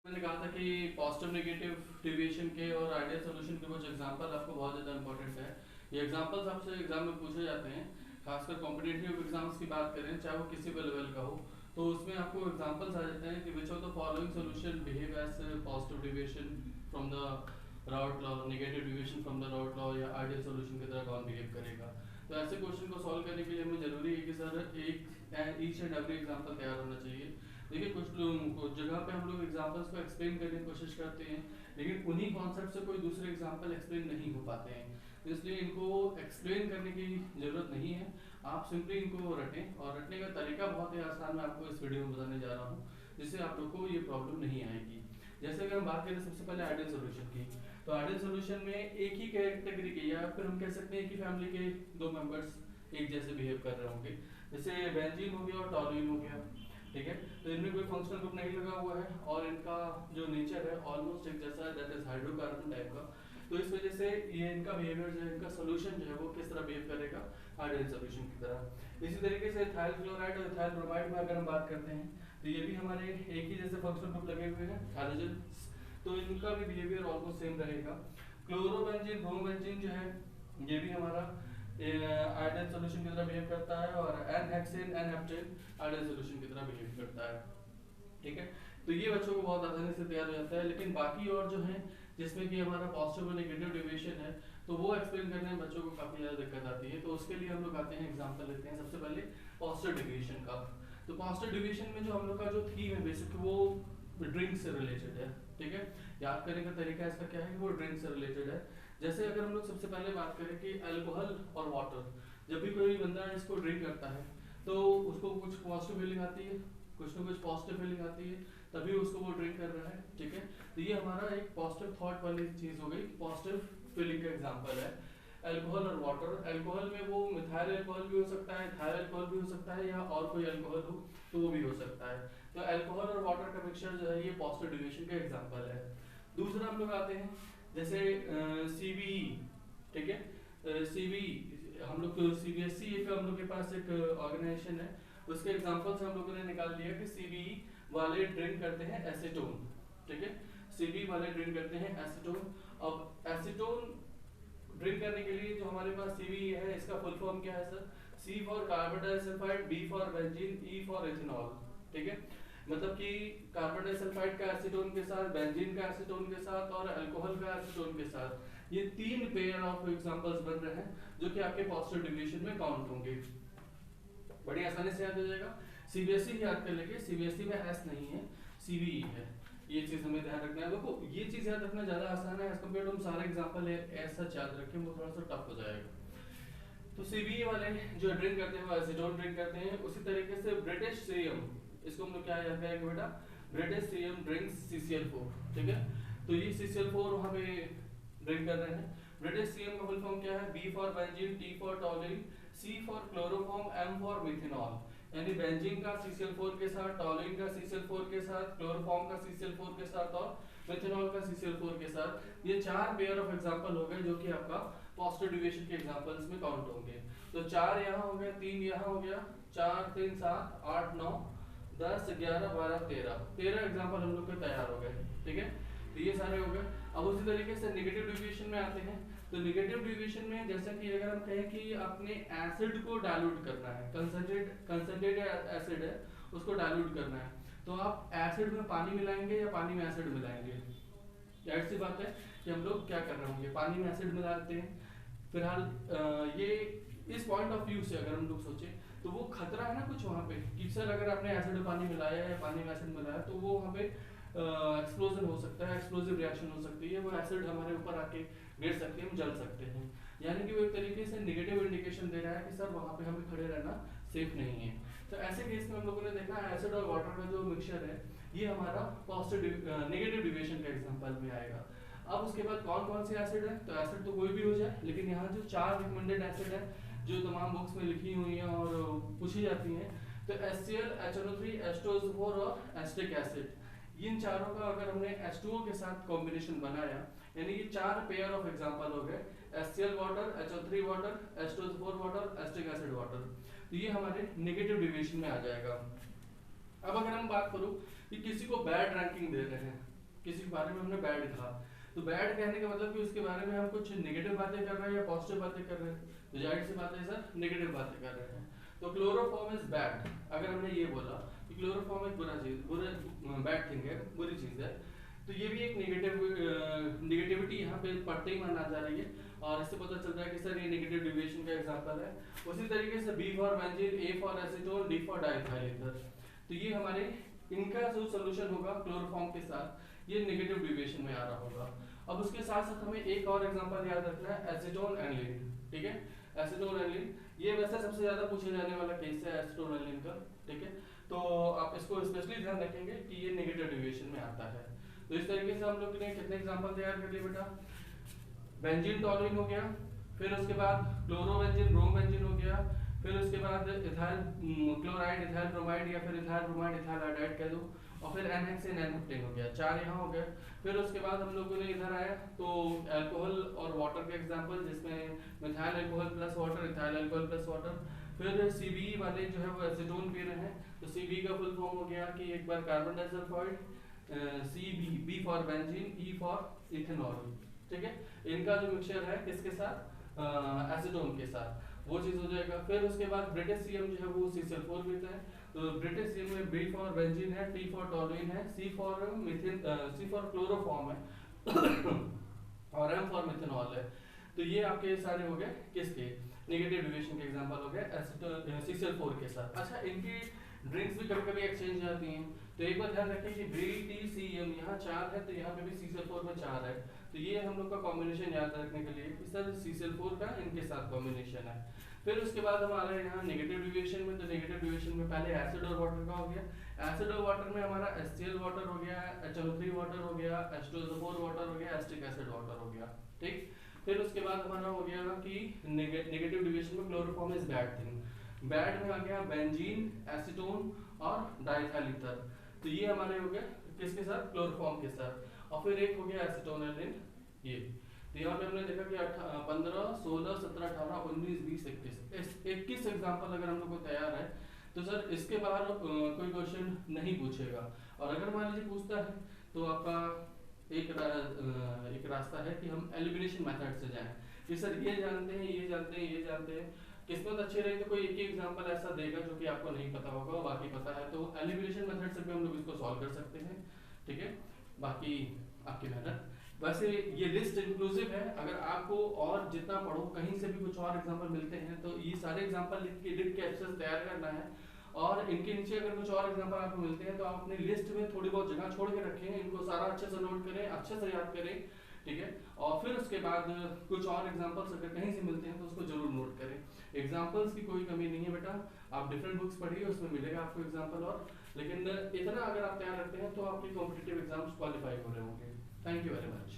मैंने कहा था कि पॉजिटिव नेगेटिव डेविएशन के और आइडियल सॉल्यूशन के कुछ एग्जांपल आपको बहुत ज़्यादा इंपॉर्टेंट है। ये एग्जांपल्स आपसे एग्जाम में पूछे जाते हैं, खासकर कॉम्पिटिटिव एग्जाम्स की बात करें, चाहे वो किसी भी लेवल का हो, तो उसमें आपको एग्जांपल्स आ जाते हैं कि which of the following solution behave as positive deviation from the Raoult law, negative deviation from the Raoult law, या आइडियल सॉल्यूशन की तरह कौन बिहेव करेगा। तो ऐसे क्वेश्चन को सॉल्व करने के लिए हमें जरूरी है कि सर एक ईच एंड एवरी एग्जांपल तैयार होना चाहिए। देखिए कुछ जगह पे हम लोग एग्जांपल्स को एक्सप्लेन करने की कोशिश करते हैं, लेकिन उन्हीं कॉन्सेप्ट से कोई दूसरे एग्जांपल एक्सप्लेन नहीं हो पाते हैं, तो इसलिए इनको एक्सप्लेन करने की जरूरत नहीं है। आप सिंपली इनको रटें, और रटने का तरीका बहुत ही आसान मैं आपको इस वीडियो में बताने जा रहा हूँ, जिससे आप लोग को ये प्रॉब्लम नहीं आएगी। जैसे अगर हम बात करें सबसे पहले आइडियल सॉल्यूशन की, तो आइडियल सॉल्यूशन में एक ही कैटेगरी के, या फिर हम कह सकते हैं कि फैमिली के दो मेंबर्स एक जैसे बिहेव कर रहे होंगे। जैसे बेंजीन हो गया और टॉलुइन हो गया, ठीक है। तो इनमें कोई फंक्शनल ग्रुप नहीं लगा हुआ है और इनका जो नेचर है ऑलमोस्ट एक जैसा है, दैट इज हाइड्रोकार्बन टाइप का। तो इस वजह से ये इनका बिहेवियर जो है, इनका सोल्यूशन जो है वो किस तरह बिहेव करेगा, आइडियल सॉल्यूशन की तरह। इसी तरीके से इथाइल क्लोराइड और इथाइल ब्रोमाइड में अगर हम बात करते हैं, तो ये भी हमारे एक ही जैसे फंक्शनल ग्रुप लगे हुए हैं, हाइड्रोजन, तो इनका भी बिहेवियर ऑलमोस्ट सेम रहेगा। क्लोरोबेंजीन ब्रोमोबेंजीन जो है, ये भी हमारा आइडियल सॉल्यूशन की तरह बिहेव करता है, और n hexane n heptane ideal solution की तरह बिहेव करता है, ठीक है। तो ये बच्चों को बहुत आसानी से तैयार हो जाता है। लेकिन बाकी और जो है, जिसमें कि हमारा पॉजिटिव और नेगेटिव डेविएशन है, तो वो एक्सप्लेन करने में बच्चों को काफी ज्यादा दिक्कत आती है। तो उसके लिए हम लोग आते हैं, एग्जांपल लेते हैं सबसे पहले पॉजिटिव डेविएशन का। तो पॉजिटिव डेविएशन में जो हम लोग का जो थीम है बेसिक, वो ड्रिंक से रिलेटेड है, ठीक है। याद करने का तरीका इसका क्या है कि वो ड्रिंक से रिलेटेड है। जैसे अगर हम लोग सबसे पहले बात करें कि अल्कोहल और वाटर, जब भी कोई बंदा इसको ड्रिंक करता है तो उसको कुछ पॉजिटिव फीलिंग आती है, कुछ ना कुछ पॉजिटिव फीलिंग आती है, तभी उसको वो ड्रिंक कर रहा है, ठीक है। तो ये हमारा एक पॉजिटिव थॉट वाली चीज हो गई, पॉजिटिव फीलिंग का एग्जांपल है अल्कोहल और वाटर। अल्कोहल में वो मिथाइल अल्कोहल भी हो सकता है, इथाइल अल्कोहल भी हो सकता है, या और कोई अल्कोहल हो तो वो भी हो सकता है। तो अल्कोहल और वाटर का मिक्सचर जो है, ये पॉजिटिव डेविएशन का एग्जांपल है। दूसरा हम लोग आते हैं जैसे सीबीई, ठीक है। सीबीई हम लोग सीबीएसई एक हम लोग के पास एक ऑर्गेनाइजेशन है, उसके एग्जांपल से हम लोगों ने निकाल लिया कि सीबीई वाले ड्रिंक करते हैं एसीटोन, ठीक है। सीबीई वाले ड्रिंक करते हैं एसीटोन। अब एसीटोन ड्रिंक करने के लिए जो हमारे पास सीबीई है, इसका फुल फॉर्म क्या है sir? C for carbon disulphide, B for benzene, E for ethanol, ठीक है। मतलब कि कार्बन डाइसल्फाइड का एसीटोन के साथ, बेंजीन का एसीटोन के साथ, और अल्कोहल का एसीटोन के साथ, ये तीन पेयर ऑफ एग्जांपल्स बन रहे हैं जो कि आपके पॉजिटिव डेविएशन में काउंट होंगे। बड़ी आसानी से याद हो जाएगा। सीबीएसई याद कर लेंगे, सीबीएसई में एस नहीं है, सीबीई है, ये चीज हमें ध्यान रखना है। देखो ये चीज याद रखना ज्यादा आसान है एज कम्पेयर टू हम सारे एग्जांपल ऐसा याद रखें, वो थोड़ा सा टफ हो जाएगा। तो सीबीई वाले जो ड्रिंक करते हैं वो एसीटोन ड्रिंक करते हैं। उसी तरीके से ब्रिटिश सीएम, इसको हम लोग क्या याद करेंगे बेटा, ब्रिटिश सीएम ड्रिंक्स CCl4, ठीक है। तो ये CCl4 वहां पे ड्रिंक कर रहे हैं। ब्रिटिश सीएम का फुल फॉर्म क्या है? B for benzene, T for toluene, C for chloroform, M for methanol. यानी बेंजीन का CCl4 के साथ, टॉलिन का CCl4 के साथ, क्लोरोफॉर्म का CCl4 के साथ, और मिथेनॉल का CCl4 के साथ। ये चार पेयर ऑफ एग्जांपल हो गए जो कि आपका पॉजिटिव डेविएशन के एग्जांपल्स में काउंट होंगे। तो चार यहाँ हो गया, तीन यहाँ हो गया, 4 3 7 8 9 10 11 12 13 एग्जांपल हम लोग के तैयार हो गए, ठीक है। तो ये सारे हो गए। अब उसी तरीके से नेगेटिव डेविएशन में आते हैं। तो नेगेटिव डेविएशन में जैसा कि अगर हम कहें कि आपने एसिड को डाइल्यूट करना है, कंसंट्रेटेड एसिड है, उसको डाइल्यूट करना है, तो आप एसिड में पानी मिलाएंगे या पानी में एसिड मिलाएंगे? जाहिर सी बात है कि हम लोग क्या कर रहे होंगे, पानी में एसिड मिलाते हैं। फिलहाल ये इस पॉइंट ऑफ व्यू से अगर हम लोग सोचें, तो वो खतरा है ना कुछ वहां पे कि सर अगर आपने एसिड में पानी मिलाया या पानी में एसिड मिलाया, तो वो वहां पे एक्सप्लोजन हो सकता है, एक्सप्लोसिव रिएक्शन हो सकती है, वो एसिड हमारे ऊपर आके गिर सकते हैं, हम जल सकते हैं। यानी कि वो एक तरीके से नेगेटिव इंडिकेशन दे रहा है कि सर वहां पे हमें खड़े रहना सेफ नहीं है। तो ऐसे केस में हम लोगों ने देखा एसिड और वाटर का जो मिक्सचर है, ये हमारा पॉजिटिव नेगेटिव डेविएशन का एग्जांपल में आएगा। अब उसके बाद कौन कौन से एसिड है? तो एसिड तो कोई भी हो जाए, लेकिन यहाँ जो चार रिकमेंडेड एसिड है जो तमाम बुक्स में लिखी हुई हैं और पूछी जाती हैं, तो HCl, HNO3, H2SO4 और एसिटिक एसिड, इन चारों का अगर हमने H2O के साथ कॉम्बिनेशन बनाया, यानी ये चार पेयर ऑफ एग्जांपल हो गए, HCl water, HO3 water, H2SO4 water, acetic acid water. तो ये हमारे नेगेटिव डेविएशन में आ जाएगा। अब अगर हम बात करूं कि किसी को बैड रैंकिंग दे रहे हैं, किसी के बारे में हमने बैड कहा, तो बैड कहने का मतलब कि उसके बारे में हम कुछ नेगेटिव बातें कर रहे हैं या पॉजिटिव बातें कर रहे हैं, तो जाहिर सी बात है सर नेगेटिव बातें कर रहे हैं। तो क्लोरोफॉर्म इज बैड, अगर हमने ये बोला कि क्लोरोफॉर्म एक बैड थिंग है, बुरी चीज है, तो ये भी एक नेगेटिविटी यहाँ पे पढ़ते ही माना जा रही है, और इससे पता चल रहा है कि सर ये नेगेटिव डेविएशन का एग्जांपल है। उसी तरीके से B for benzene, A for acetone, D for diethyl ether, तो ये हमारे इनका जो सोल्यूशन होगा क्लोरोफॉर्म के साथ ये नेगेटिव डेविएशन में आ रहा होगा। अब उसके साथ साथ हमें एक और एग्जांपल याद रखना है, एसीटोन एनिलीन, ठीक है। एसीटोन एनिलीन ये वैसे सबसे ज्यादा पूछे जाने वाला केस है एसीटोन एनिलीन का, ठीक है। तो आप इसको स्पेशली ध्यान रखेंगे कि ये नेगेटिव डेविएशन में आता है। तो इस तरीके से हम लोग ने कितने एग्जांपल तैयार कर लिए बेटा, बेंजीन टॉलुइन हो गया, फिर उसके बाद क्लोरोबेंजीन ब्रोमोबेंजीन हो गया, फिर उसके बाद इथाइल क्लोराइड, इथाइल ब्रोमाइड या फिर इथाइल ब्रोमाइड इथाइल आयोडाइड कह दो, और फिर NHC N15 हो गया, 4 यहाँ हो गए। फिर उसके बाद हम लोगों ने इधर आया तो अल्कोहल और वाटर के एग्जांपल, जिसमें methyl alcohol plus water, ethyl alcohol plus water. फिर CBE वाले जो है वो एसीटोन पी रहे हैं, तो CBE का फुल फॉर्म हो गया कि एक बार carbon disulphide, CB, B for benzene, E for ethanol, ठीक है। इनका जो मिक्सचर है किसके साथ, एसीटोन के साथ, वो चीज हो जाएगा। फिर उसके बाद ब्रिटिश सीएम जो है वो CCl4 पीता है, तो ब्रिटिश सीएम में B फॉर बेंजीन है, T फॉर टॉलुइन है, C फॉर क्लोरोफॉर्म है और M फॉर मिथेनॉल है। तो ये आपके सारे हो गए किसके, नेगेटिव डेविएशन के एग्जांपल हो गए CCl4 के साथ। अच्छा, इनकी ड्रिंक्स भी कभी कभी एक्सचेंज जाती हैं, तो एक बार ध्यान रखें कि BTCM यहाँ 4 है, तो यहाँ पे भी CCl4 में 4 है, तो ये हम लोग का कॉम्बिनेशन याद रखने के लिए कि सर CCl4 का इनके साथ कॉम्बिनेशन है। फिर उसके बाद हम आ रहे हैं यहाँ नेगेटिव डेविएशन में, तो नेगेटिव डेविएशन में पहले एसिड और वाटर का हो गया। एसिड और वाटर में हमारा HCl वाटर हो गया, HNO3 वाटर हो गया, H2SO4 वाटर हो गया, एसिटिक एसिड वाटर हो गया, ठीक। फिर उसके बाद हमारा हो गया कि नेगेटिव डेविएशन में chloroform is bad thing, bad में आ गया बेंजीन, एसीटोन और डाइथाइल ईथर, तो ये हमारे हो गए किसके साथ, क्लोरोफॉर्म के साथ। और फिर एक हो गया एसीटोन एल्डिन, ये तो यहाँ पे हमने देखा कि 15, 16, 17, 18, 19, 20, 21 एग्जाम्पल अगर हम लोग को तैयार है, तो सर इसके बाहर कोई क्वेश्चन नहीं पूछेगा। और अगर मान लीजिए पूछता है तो आपका एक रास्ता है कि हम एलिमिनेशन मेथड से जाएं, कि सर ये जानते हैं, ये जानते हैं, ये जानते हैं, किस्मत अच्छी रही तो कोई एक ही एग्जांपल ऐसा देगा जो कि आपको नहीं पता होगा, बाकी पता है, तो एलिमिनेशन मेथड से भी हम लोग इसको सॉल्व कर सकते हैं, ठीक है। बाकी आपकी मेहनत, वैसे ये लिस्ट इंक्लूसिव है, अगर आपको और जितना पढ़ो कहीं से भी कुछ और एग्जांपल मिलते हैं तो ये सारे एग्जांपल लिख के अच्छे से तैयार करना है, और इनके नीचे अगर कुछ और एग्जांपल आपको मिलते हैं तो आप अपनी लिस्ट में थोड़ी बहुत जगह छोड़ के रखें, इनको सारा अच्छे से नोट करें, अच्छे से याद करें, ठीक है। और फिर उसके बाद कुछ और एग्जांपल्स अगर कहीं से मिलते हैं तो उसको जरूर नोट करें। एग्जांपल्स की कोई कमी नहीं है बेटा, आप डिफरेंट बुक्स पढ़िए, उसमें मिलेगा आपको एग्जांपल, और लेकिन इतना अगर आप तैयार रखते हैं तो आपके कॉम्पिटिटिव एग्जाम्स क्वालिफाई हो रहे होंगे। Thank you very much.